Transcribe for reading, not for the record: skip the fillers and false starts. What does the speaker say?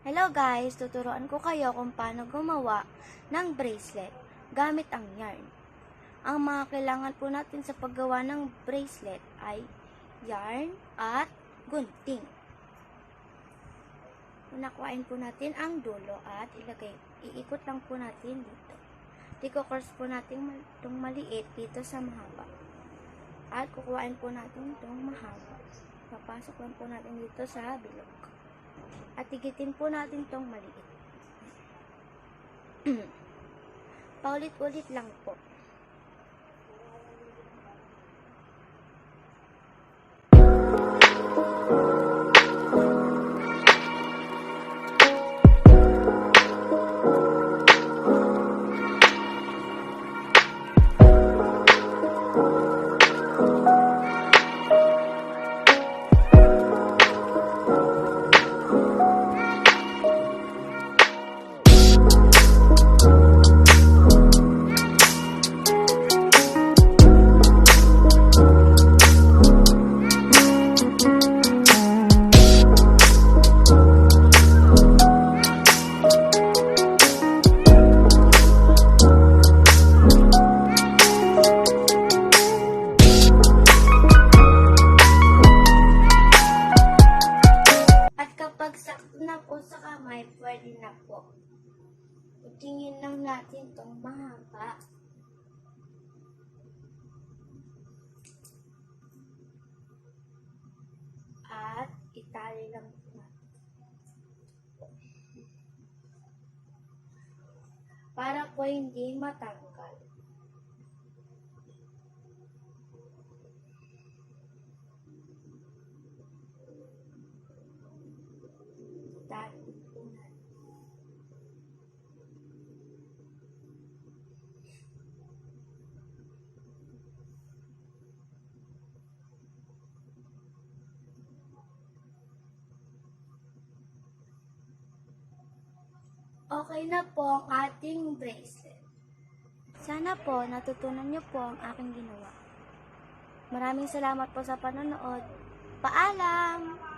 Hello guys! Tuturuan ko kayo kung paano gumawa ng bracelet gamit ang yarn. Ang mga kailangan po natin sa paggawa ng bracelet ay yarn at gunting. Unakuhain po natin ang dulo at iikot lang po natin dito. Iko-cross po natin itong maliit dito sa mahaba. At kukuhain po natin itong mahaba. Papasok lang po natin dito sa bilog. At higitin po natin itong maliit. Paulit-ulit lang po. Kapag sakto na po sa kamay, pwede na po. Utingin lang natin itong mahaba. At itali lang natin. Para po hindi matanggal. Okay na po ang ating bracelet. Sana po natutunan niyo po ang aking ginawa. Maraming salamat po sa panonood. Paalam!